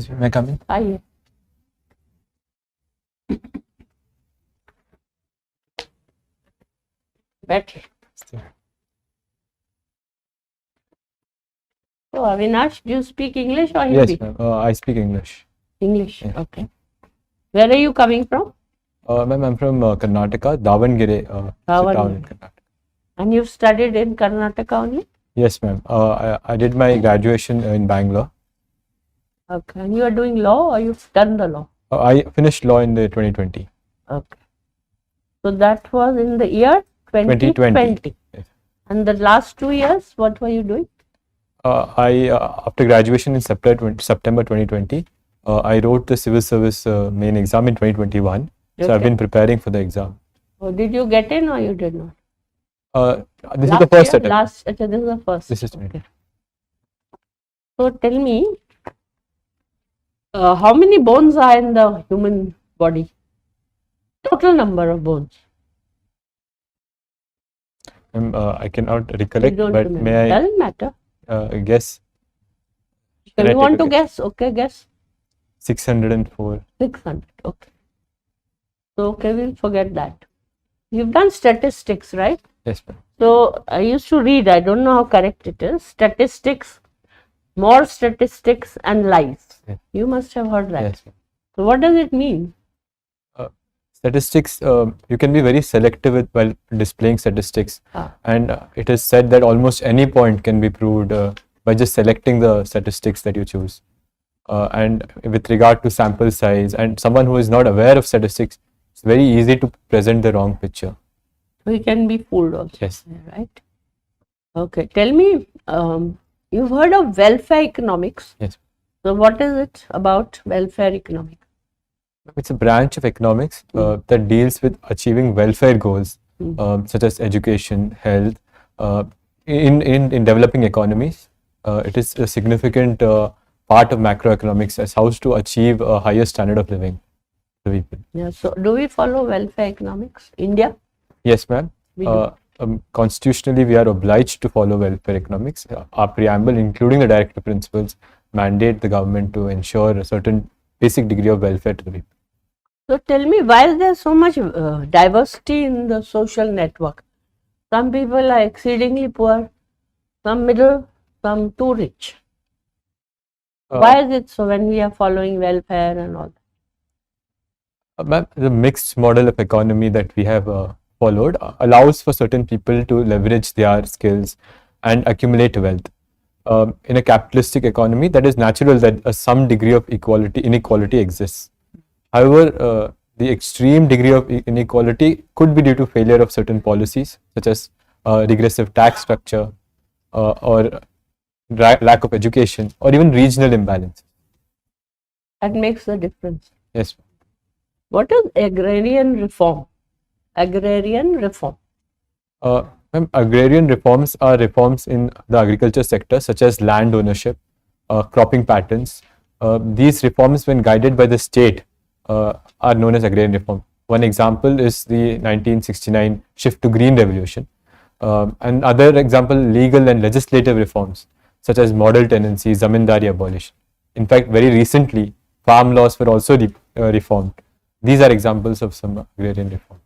Excuse me, may I come in? Aye. Better. So, Avinash, do you speak English or Hindi? Yes, ma'am. I speak English. English, Yeah. okay. Where are you coming from? Ma'am, I'm from Karnataka, Davangere. It's a town in Davangere. Karnataka. And you've studied in Karnataka only? Yes, ma'am. I did my graduation in Bangalore. Okay. And you are doing law or you've done the law? I finished law in the 2020. Okay. So that was in the year 2020. Yes. And the last 2 years, what were you doing? After graduation in September 2020, I wrote the civil service main exam in 2021. So I've been preparing for the exam. Oh, did you get in or you did not? This is the first attempt. This is the first. This is okay. So tell me, how many bones are in the human body? Total number of bones. I cannot recollect, but remember. may I Doesn't matter. guess? So you want to guess? Okay, guess. 604. 600. Okay. So okay, we'll forget that. You've done statistics, right? Yes, ma'am. So I used to read, I don't know how correct it is, statistics, more statistics and lies. Yes. You must have heard that. Yes, ma'am. So what does it mean? Statistics, you can be very selective while displaying statistics, and it is said that almost any point can be proved by just selecting the statistics that you choose. And with regard to sample size and someone who is not aware of statistics, it's very easy to present the wrong picture. We can be fooled also. Yes. Right? Okay. Tell me, you've heard of welfare economics. Yes. So what is it about welfare economics? It's a branch of economics that deals with achieving welfare goals, such as education, health. In developing economies, it is a significant part of macroeconomics as how to achieve a higher standard of living for people. Yeah. So do we follow welfare economics? India? Yes, ma'am. We do. Constitutionally, we are obliged to follow welfare economics. Our preamble, including the directive principles, mandate the government to ensure a certain basic degree of welfare to the people. So tell me, why is there so much diversity in the social network? Some people are exceedingly poor, some middle, some too rich. Why is it so when we are following welfare and all that? Ma'am, the mixed model of economy that we have followed allows for certain people to leverage their skills and accumulate wealth. In a capitalistic economy, that is natural that some degree of inequality exists. However, the extreme degree of inequality could be due to failure of certain policies, such as regressive tax structure or lack of education, or even regional imbalance. That makes a difference. Yes. What is agrarian reform? Agrarian reform. Agrarian reforms are reforms in the agriculture sector, such as land ownership, cropping patterns. These reforms, when guided by the state, are known as agrarian reform. One example is the 1969 shift to green revolution. And other example, legal and legislative reforms, such as model tenancy, zamindari abolition. In fact, very recently, farm laws were also reformed. These are examples of some agrarian reform.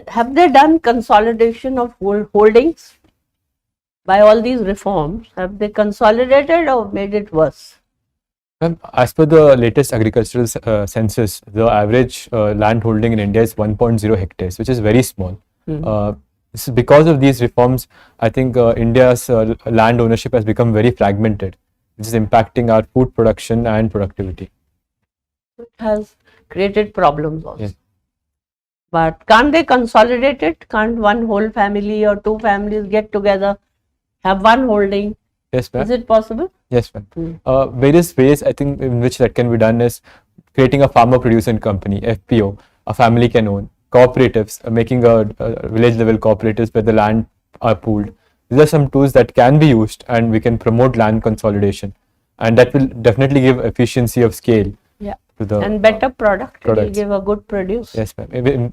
Have they done consolidation of holdings? By all these reforms, have they consolidated or made it worse? As per the latest agricultural census, the average land holding in India is 1.0 hectares, which is very small. This is because of these reforms. I think India's land ownership has become very fragmented, which is impacting our food production and productivity. It has created problems also. Yes. But can't they consolidate it? Can't one whole family or two families get together, have one holding? Yes, ma'am. Is it possible? Yes, ma'am. Various ways I think in which that can be done is creating a farmer producer company, FPO, a family can own, cooperatives, making a village level cooperatives where the land are pooled. These are some tools that can be used, and we can promote land consolidation, and that will definitely give efficiency of scale. Yeah. To the and better product. It will products. give a good produce. Yes, ma'am. In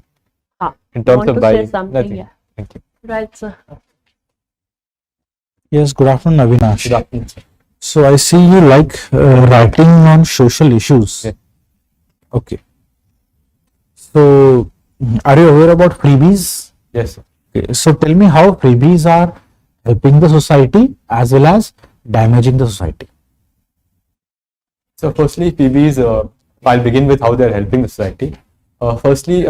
You terms want of to buying, say something? nothing. Yeah. Thank you. Right, sir. Yes, good afternoon, Avinash. Good afternoon, sir. So I see you like writing on social issues. Yeah. Okay. So are you aware about freebies? Yes, sir. Okay. So tell me how freebies are helping the society as well as damaging the society. So firstly, PBs, I'll begin with how they're helping the society. Firstly,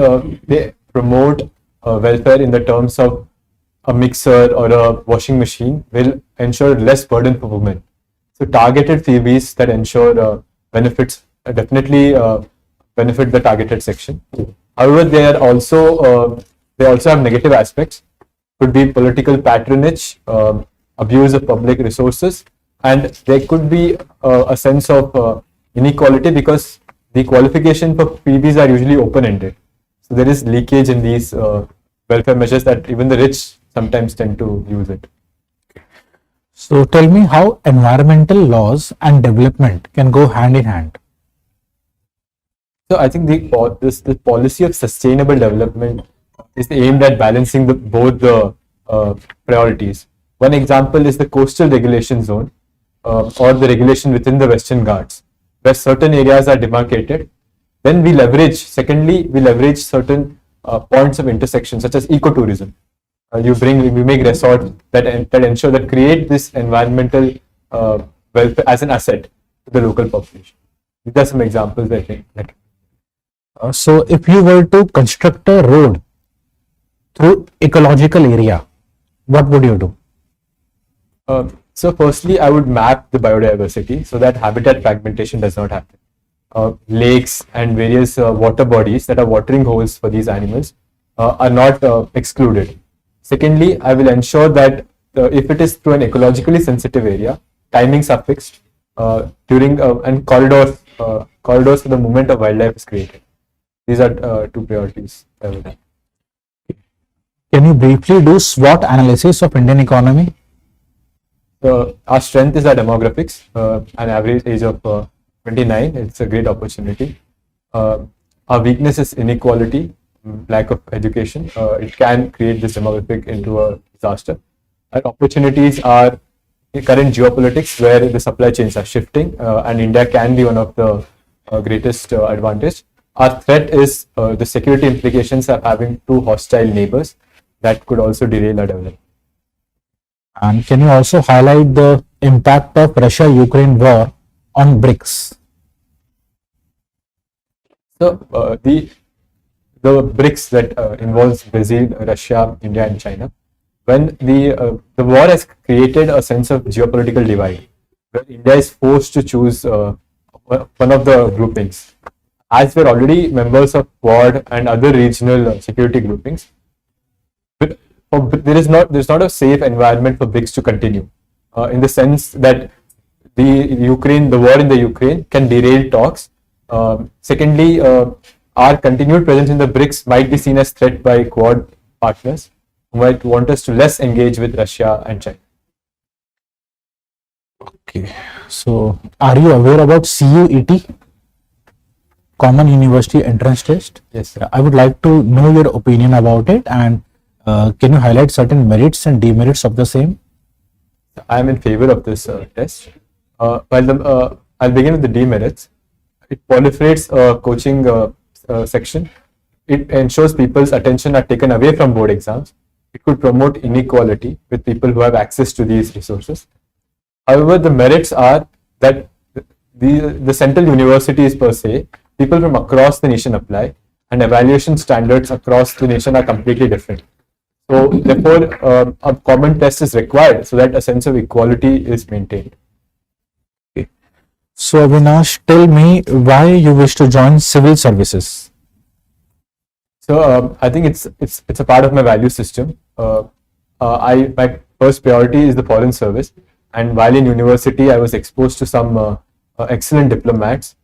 they promote welfare in the terms of a mixer or a washing machine will ensure less burden for women. So targeted freebies that ensure benefits definitely benefit the targeted section. However, they also have negative aspects. Could be political patronage, abuse of public resources, and there could be a sense of inequality because the qualification for freebies are usually open-ended. So there is leakage in these welfare measures that even the rich sometimes tend to use it. So tell me how environmental laws and development can go hand in hand. So I think the policy of sustainable development is aimed at balancing both the priorities. One example is the coastal regulation zone or the regulation within the Western Ghats, where certain areas are demarcated. Then we leverage certain points of intersection, such as ecotourism. We make resorts that ensure that create this environmental welfare as an asset to the local population. These are some examples I think. So if you were to construct a road through ecological area, what would you do? So firstly, I would map the biodiversity so that habitat fragmentation does not happen. Lakes and various water bodies that are watering holes for these animals are not excluded. Secondly, I will ensure that if it is through an ecologically sensitive area, timings are fixed and corridors for the movement of wildlife is created. These are two priorities. Can you briefly do SWOT analysis of Indian economy? Our strength is our demographics, an average age of 29. It's a great opportunity. Our weakness is inequality, lack of education. It can create this demographic into a disaster. Our opportunities are current geopolitics where the supply chains are shifting and India can be one of the greatest advantage. Our threat is the security implications of having two hostile neighbors that could also derail our development. And can you also highlight the impact of Russia-Ukraine war on BRICS? So the BRICS that involves Brazil, Russia, India, and China. When the war has created a sense of geopolitical divide, where India is forced to choose one of the groupings. As we're already members of Quad and other regional security groupings, there's not a safe environment for BRICS to continue, in the sense that the war in the Ukraine can derail talks. Secondly, our continued presence in the BRICS might be seen as threat by Quad partners who might want us to less engage with Russia and China. Okay, so are you aware about CUET, Common University Entrance Test? Yes, sir. I would like to know your opinion about it, and can you highlight certain merits and demerits of the same? I am in favor of this test. I'll begin with the demerits. It proliferates a coaching section. It ensures people's attention are taken away from board exams. It could promote inequality with people who have access to these resources. However, the merits are that the central universities per se, people from across the nation apply, and evaluation standards across the nation are completely different. So therefore, a common test is required so that a sense of equality is maintained. Okay. So Avinash, tell me why you wish to join civil services. So I think it's a part of my value system. My first priority is the foreign service, and while in university, I was exposed to some excellent diplomats.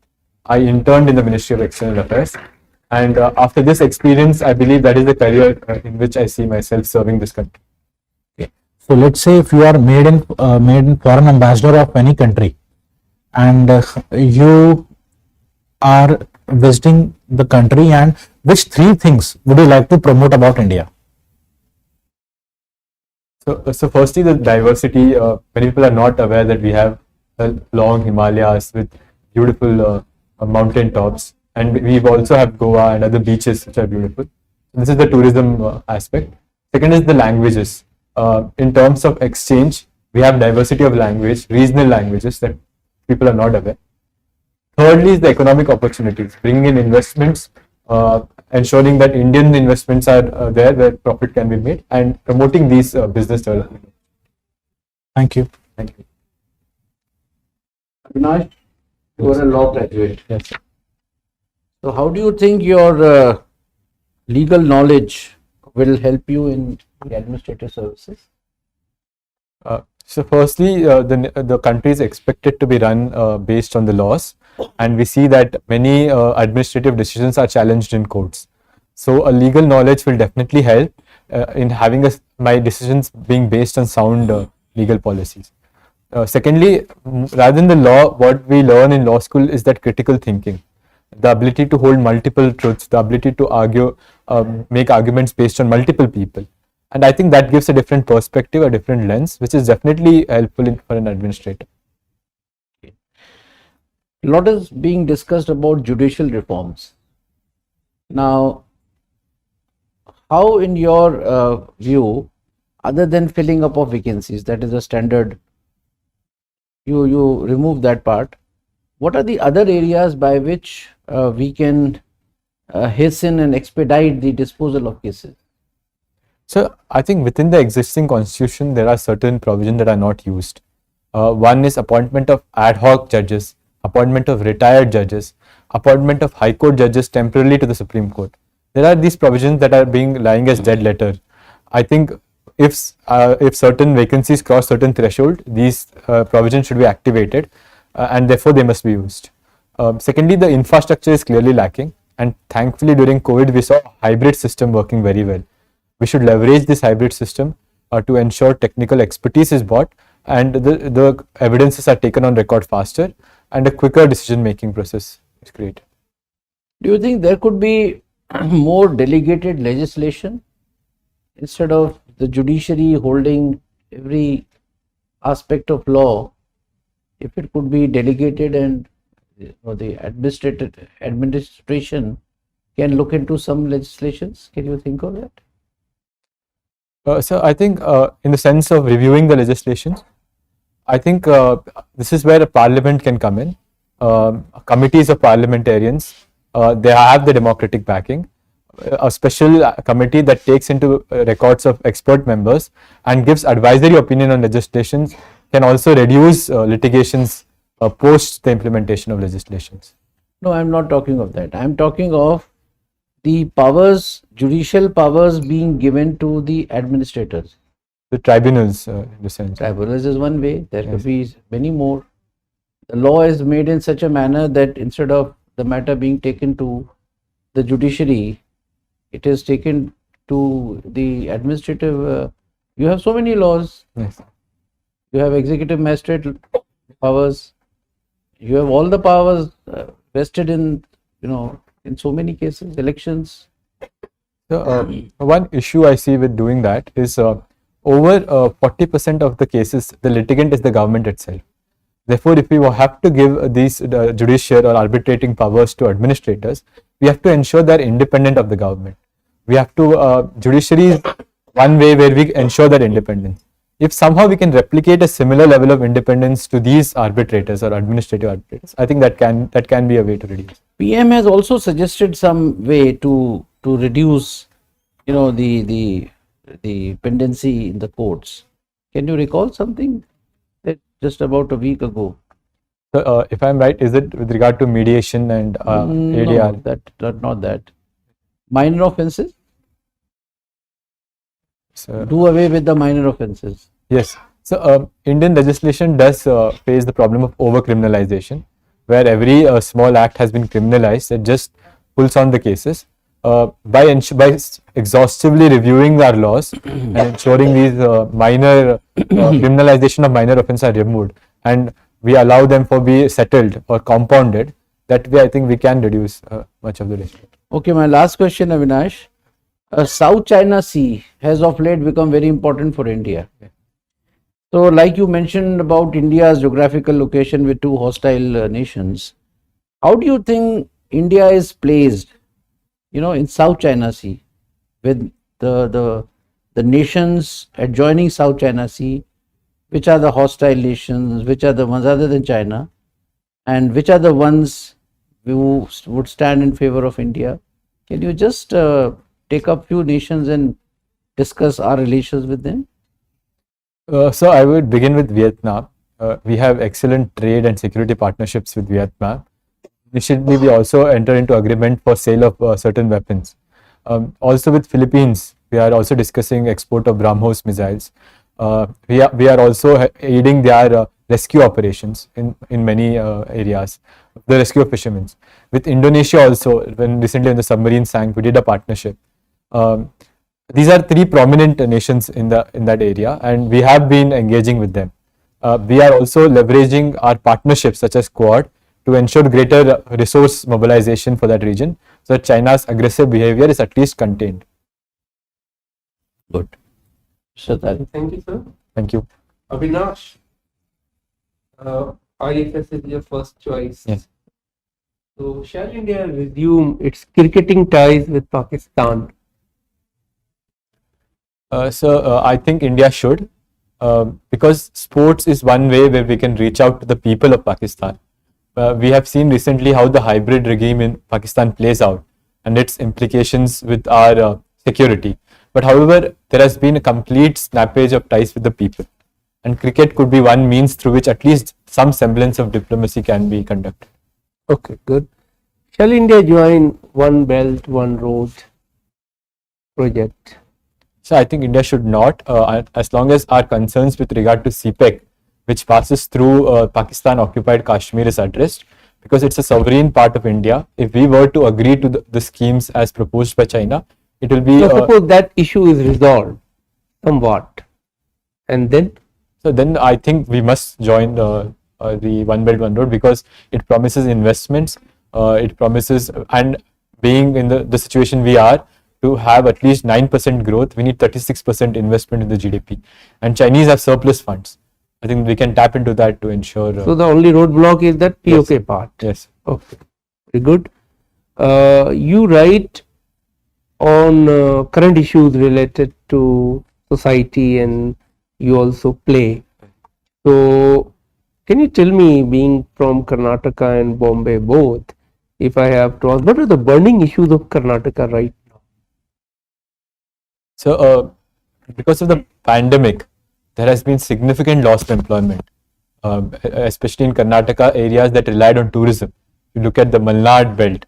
I interned in the Ministry of External Affairs, and after this experience, I believe that is the career in which I see myself serving this country. Okay. So let's say if you are made in foreign ambassador of any country, and you are visiting the country, and which three things would you like to promote about India? So firstly, the diversity. Many people are not aware that we have long Himalayas with beautiful mountain tops, and we also have Goa and other beaches which are beautiful. This is the tourism aspect. Second is the languages. In terms of exchange, we have diversity of language, regional languages that people are not aware. Thirdly is the economic opportunities, bringing in investments, ensuring that Indian investments are there where profit can be made, and promoting these business development. Thank you. Thank you. Avinash, you are a law graduate. Yes. So how do you think your legal knowledge will help you in the administrative services? So firstly, the country is expected to be run based on the laws, and we see that many administrative decisions are challenged in courts. So a legal knowledge will definitely help in having my decisions being based on sound legal policies. Secondly, rather than the law, what we learn in law school is that critical thinking, the ability to hold multiple truths, the ability to argue, make arguments based on multiple people. And I think that gives a different perspective, a different lens, which is definitely helpful for an administrator. A lot is being discussed about judicial reforms. Now, how in your view, other than filling up of vacancies, that is a standard, you remove that part, what are the other areas by which we can hasten and expedite the disposal of cases? So I think within the existing constitution, there are certain provisions that are not used. One is appointment of ad hoc judges, appointment of retired judges, appointment of high court judges temporarily to the Supreme Court. There are these provisions that are lying as dead letter. I think if certain vacancies cross certain threshold, these provisions should be activated, and therefore they must be used. Secondly, the infrastructure is clearly lacking, and thankfully during COVID we saw a hybrid system working very well. We should leverage this hybrid system to ensure technical expertise is brought and the evidences are taken on record faster, and a quicker decision making process is created. Do you think there could be more delegated legislation instead of the judiciary holding every aspect of law? If it could be delegated and the administration can look into some legislations, can you think of that? So I think in the sense of reviewing the legislations, I think this is where a parliament can come in. Committees of parliamentarians, they have the democratic backing. A special committee that takes into records of expert members and gives advisory opinion on legislations can also reduce litigations post the implementation of legislations. No, I'm not talking of that. I'm talking of the powers, judicial powers being given to the administrators. The tribunals, in the sense. Tribunals is one way, there could be many more. The law is made in such a manner that instead of the matter being taken to the judiciary, it is taken to the administrative. You have so many laws. Yes. You have executive magistrate powers. You have all the powers vested in, in so many cases, elections. So, one issue I see with doing that is over 40% of the cases, the litigant is the government itself. Therefore, if we have to give these judicial or arbitrating powers to administrators, we have to ensure they are independent of the government. We have to, judiciary is one way where we ensure that independence. If somehow we can replicate a similar level of independence to these arbitrators or administrative arbitrators, I think that can be a way to reduce. PM has also suggested some way to reduce, the pendency in the courts. Can you recall something that just about a week ago? So, if I'm right, is it with regard to mediation and ADR? No, not that. Minor offences? So, Do away with the minor offences. yes. So, Indian legislation does face the problem of over-criminalization, where every small act has been criminalized. It just pulls on the cases. By exhaustively reviewing our laws and ensuring these minor criminalization of minor offences are removed, and we allow them for be settled or compounded, that way I think we can reduce much of the risk. Okay, my last question, Avinash. South China Sea has of late become very important for India. So, like you mentioned about India's geographical location with two hostile nations, how do you think India is placed, in South China Sea with the nations adjoining South China Sea? Which are the hostile nations? Which are the ones other than China? And which are the ones who would stand in favor of India? Can you just take up few nations and discuss our relations with them? So I would begin with Vietnam. We have excellent trade and security partnerships with Vietnam. Recently, we also entered into agreement for sale of certain weapons. Also with Philippines, we are also discussing export of BrahMos missiles. We are also aiding their rescue operations in many areas, the rescue of fishermen. With Indonesia also, when recently when the submarine sank, we did a partnership. These are three prominent nations in that area, and we have been engaging with them. We are also leveraging our partnerships such as Quad to ensure greater resource mobilization for that region, so that China's aggressive behavior is at least contained. Good. Shatari. Thank you, sir. Thank you. Avinash, IFS is your first choice. Yes. So, shall India resume its cricketing ties with Pakistan? I think India should, because sports is one way where we can reach out to the people of Pakistan. We have seen recently how the hybrid regime in Pakistan plays out and its implications with our security. But however, there has been a complete snappage of ties with the people, and cricket could be one means through which at least some semblance of diplomacy can be conducted. Okay, good. Shall India join One Belt, One Road project? So I think India should not, as long as our concerns with regard to CPEC, which passes through Pakistan occupied Kashmir, is addressed, because it's a sovereign part of India. If we were to agree to the schemes as proposed by China, it will be. So suppose that issue is resolved somewhat, and then? So then I think we must join the One Belt One Road, because it promises investments, it promises, and being in the situation we are, to have at least 9% growth, we need 36% investment in the GDP, and Chinese have surplus funds. I think we can tap into that to ensure. So the only roadblock is that POK Yes. part. Yes. Okay, very good. You write on current issues related to society, and you also play. So can you tell me, being from Karnataka and Bombay both, if I have to ask, what are the burning issues of Karnataka right now? So because of the pandemic, there has been significant loss of employment, especially in Karnataka areas that relied on tourism. You look at the Malnad belt,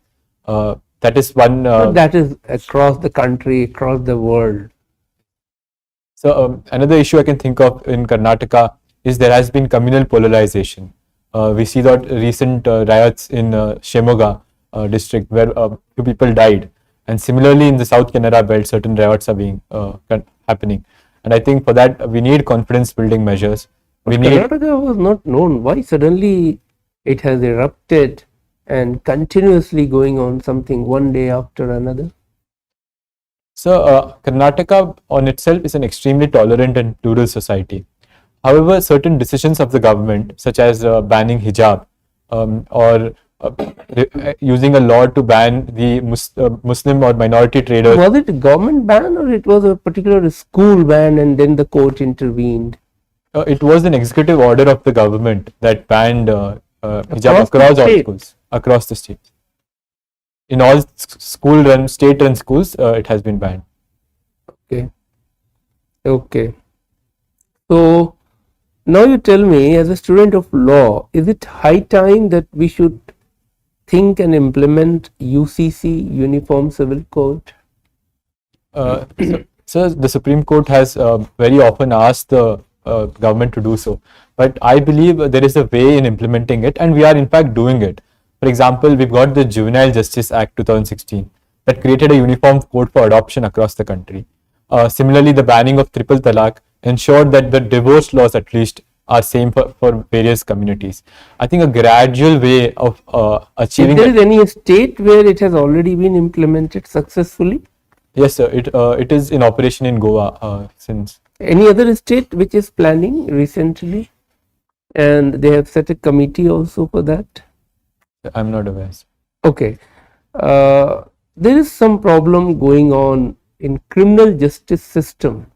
that is one. But that is across the country, across the world. So another issue I can think of in Karnataka is there has been communal polarization. We see that recent riots in Shimoga district, where few people died, and similarly in the South Canara belt, certain riots are being happening. And I think for that we need confidence building measures. We need. Karnataka was not known. Why suddenly it has erupted and continuously going on something one day after another? So Karnataka on itself is an extremely tolerant and plural society. However, certain decisions of the government, such as banning hijab or using a law to ban the Muslim or minority traders. Was it a government ban, or it was a particular school ban and then the court intervened? It was an executive order of the government that banned hijab across all schools, across the state. In all school-run, state-run schools, it has been banned. Okay. Okay. So now you tell me, as a student of law, is it high time that we should think and implement UCC, Uniform Civil Code? So the Supreme Court has very often asked the government to do so, but I believe there is a way in implementing it, and we are in fact doing it. For example, we've got the Juvenile Justice Act 2016 that created a uniform code for adoption across the country. Similarly, the banning of triple talaq ensured that the divorce laws at least are same for various communities. I think a gradual way of achieving. Is there any state where it has already been implemented successfully? Yes, sir. It is in operation in Goa since. Any other state which is planning recently, and they have set a committee also for that? I'm not aware. Sir. Okay. There is some problem going on in criminal justice system.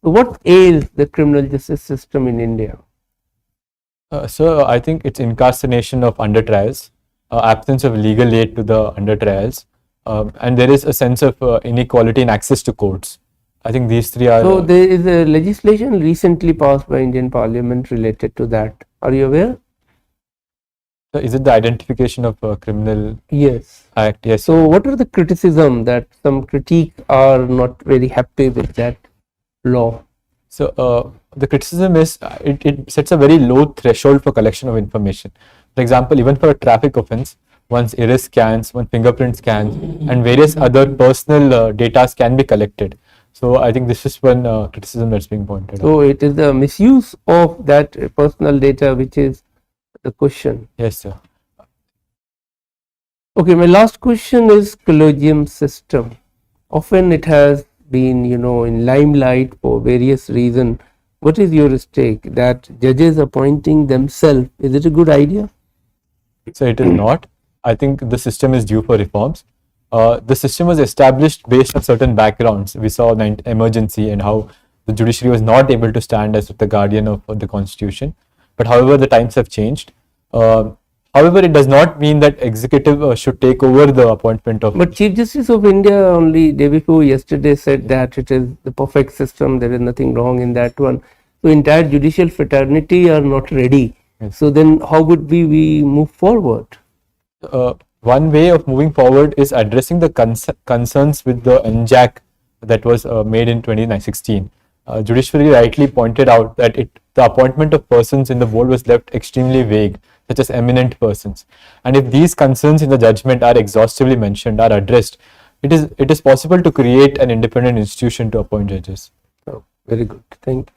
So what ails the criminal justice system in India? So I think it's incarceration of under trials, absence of legal aid to the under trials, and there is a sense of inequality in access to courts. I think these three are. So there is a legislation recently passed by Indian Parliament related to that. Are you aware? Is it the identification of criminal Yes. act? Yes. So what are the criticism that some critique are not very happy with that law? So the criticism is it sets a very low threshold for collection of information. For example, even for a traffic offense, one's iris scans, one fingerprint scans, and various other personal data can be collected. So I think this is one criticism that's being pointed out. So it is the misuse of that personal data which is the question. Yes, sir. Okay, my last question is collegium system. Often it has been, in limelight for various reasons. What is your stake that judges appointing themselves? Is it a good idea? So it is not. I think the system is due for reforms. The system was established based on certain backgrounds. We saw the emergency and how the judiciary was not able to stand as the guardian of the constitution. But however, the times have changed. However, it does not mean that executive should take over the appointment of. But Chief Justice of India only day before yesterday said that it is the perfect system. There is nothing wrong in that one. So entire judicial fraternity are not ready. Yes. So then how would we move forward? One way of moving forward is addressing the concerns with the NJAC that was made in 2016. Judiciary rightly pointed out that the appointment of persons in the board was left extremely vague, such as eminent persons. And if these concerns in the judgment are exhaustively mentioned, are addressed, it is possible to create an independent institution to appoint judges. Oh, very good. Thank you.